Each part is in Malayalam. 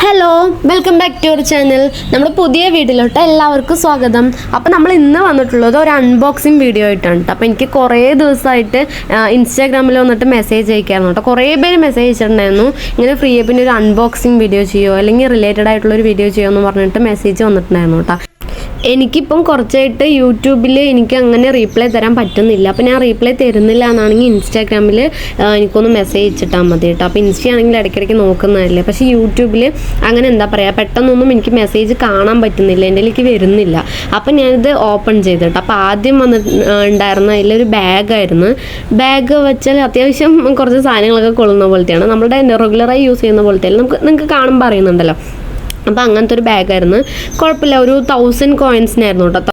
Hello, welcome back to our channel. നമ്മുടെ പുതിയ വീഡിയോയിലോട്ട് എല്ലാവർക്കും സ്വാഗതം. അപ്പോൾ നമ്മൾ ഇന്ന് വന്നിട്ടുള്ളത് ഒരു അൺബോക്സിങ് വീഡിയോ ആയിട്ടാണ് കേട്ടോ. അപ്പോൾ എനിക്ക് കുറേ ദിവസമായിട്ട് ഇൻസ്റ്റാഗ്രാമിൽ വന്നിട്ട് മെസ്സേജ് അയക്കായിരുന്നു കേട്ടോ. കുറേ പേര് മെസ്സേജ് അയച്ചിട്ടുണ്ടായിരുന്നു, ഇങ്ങനെ ഫ്രീ ആപ്പിൻ്റെ ഒരു അൺബോക്സിങ് വീഡിയോ ചെയ്യുമോ അല്ലെങ്കിൽ റിലേറ്റഡ് ആയിട്ടുള്ളൊരു വീഡിയോ ചെയ്യുമോ എന്ന് പറഞ്ഞിട്ട് മെസ്സേജ് വന്നിട്ടുണ്ടായിരുന്നു കേട്ടോ. എനിക്കിപ്പം കുറച്ചായിട്ട് യൂട്യൂബിൽ എനിക്ക് അങ്ങനെ റീപ്ലൈ തരാൻ പറ്റുന്നില്ല. അപ്പോൾ ഞാൻ റീപ്ലൈ തരുന്നില്ല എന്നാണെങ്കിൽ ഇൻസ്റ്റാഗ്രാമിൽ എനിക്കൊന്ന് മെസ്സേജ് ഇട്ടാൽ മതി കേട്ടോ. അപ്പോൾ ഇൻസ്റ്റ ആണെങ്കിൽ ഇടയ്ക്കിടയ്ക്ക് നോക്കുന്നതല്ലേ. പക്ഷേ യൂട്യൂബിൽ അങ്ങനെ എന്താ പറയുക, പെട്ടെന്നൊന്നും എനിക്ക് മെസ്സേജ് കാണാൻ പറ്റുന്നില്ല, എൻ്റെ ഇതിലേക്ക് വരുന്നില്ല. അപ്പം ഞാനിത് ഓപ്പൺ ചെയ്തിട്ട് അപ്പോൾ ആദ്യം ഉണ്ടായിരുന്ന അതിലൊരു ബാഗായിരുന്നു. ബാഗ് വെച്ചാൽ അത്യാവശ്യം കുറച്ച് സാധനങ്ങളൊക്കെ കൊള്ളുന്ന പോലത്തെയാണ്, നമ്മുടെ റെഗുലറായി യൂസ് ചെയ്യുന്ന പോലത്തെയല്ല, നിങ്ങൾക്ക് കാണുമ്പോൾ അറിയുന്നുണ്ടല്ലോ. അപ്പോൾ അങ്ങനത്തെ ഒരു ബാഗായിരുന്നു. കുഴപ്പമില്ല, ഒരു 1000 കോയിൻസിനായിരുന്നു കേട്ടോ.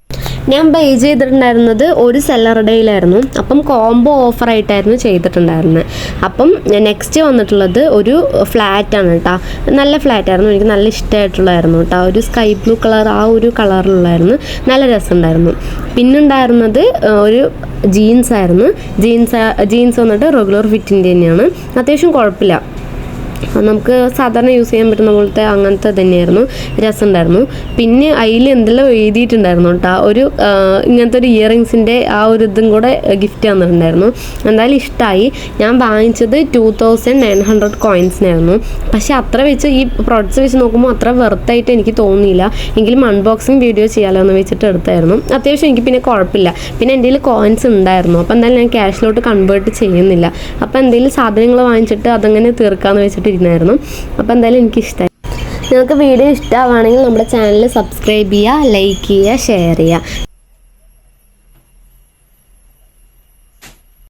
ഞാൻ പേ ചെയ്തിട്ടുണ്ടായിരുന്നത് ഒരു സെല്ലറുടെയിലായിരുന്നു. അപ്പം കോംബോ ഓഫറായിട്ടായിരുന്നു ചെയ്തിട്ടുണ്ടായിരുന്നത്. അപ്പം നെക്സ്റ്റ് വന്നിട്ടുള്ളത് ഒരു ഫ്ലാറ്റാണ് കേട്ടോ. നല്ല ഫ്ലാറ്റായിരുന്നു, എനിക്ക് നല്ല ഇഷ്ടമായിട്ടുള്ളതായിരുന്നു കേട്ടോ. ഒരു സ്കൈ ബ്ലൂ കളർ, ആ ഒരു കളറിലുള്ളായിരുന്നു, നല്ല രസമുണ്ടായിരുന്നു. പിന്നുണ്ടായിരുന്നത് ഒരു ജീൻസ് ആയിരുന്നു. ജീൻസ് വന്നിട്ട് റെഗുലർ ഫിറ്റിൻ്റെ തന്നെയാണ്, അത്യാവശ്യം കുഴപ്പമില്ല, നമുക്ക് സാധാരണ യൂസ് ചെയ്യാൻ പറ്റുന്ന പോലത്തെ അങ്ങനത്തെ തന്നെയായിരുന്നു, രസമുണ്ടായിരുന്നു. പിന്നെ അതിൽ എന്തെല്ലാം എഴുതിയിട്ടുണ്ടായിരുന്നു കേട്ടോ. ഒരു ഇങ്ങനത്തെ ഒരു ഇയറിങ്സിൻ്റെ ആ ഒരു ഇതും കൂടെ ഗിഫ്റ്റ് തന്നിട്ടുണ്ടായിരുന്നു. എന്തായാലും ഇഷ്ടമായി. ഞാൻ വാങ്ങിച്ചത് 2900 കോയിൻസിനായിരുന്നു. പക്ഷേ അത്ര വെച്ച് ഈ പ്രോഡക്റ്റ്സ് വെച്ച് നോക്കുമ്പോൾ അത്ര വെർത്തായിട്ട് എനിക്ക് തോന്നിയില്ല. എങ്കിലും അൺബോക്സിങ് വീഡിയോ ചെയ്യാമല്ലോ എന്ന് വെച്ചിട്ട് എടുത്തായിരുന്നു. അത്യാവശ്യം എനിക്ക് പിന്നെ കുഴപ്പമില്ല. പിന്നെ എൻ്റെ കയ്യിൽ കോയിൻസ് ഉണ്ടായിരുന്നു. അപ്പോൾ എന്തായാലും ഞാൻ ക്യാഷിലോട്ട് കൺവേർട്ട് ചെയ്യുന്നില്ല. അപ്പോൾ എന്തെങ്കിലും സാധനങ്ങൾ വാങ്ങിച്ചിട്ട് അതങ്ങനെ തീർക്കാമെന്ന് വെച്ചിട്ട് ഇരുന്നായിരുന്നു. അപ്പോൾ എന്തായാലും എനിക്കിഷ്ടമായി. നിങ്ങൾക്ക് വീഡിയോ ഇഷ്ടമാണെങ്കിൽ നമ്മുടെ ചാനൽ സബ്സ്ക്രൈബ് ചെയ്യുക, ലൈക്ക് ചെയ്യുക, ഷെയർ ചെയ്യുക.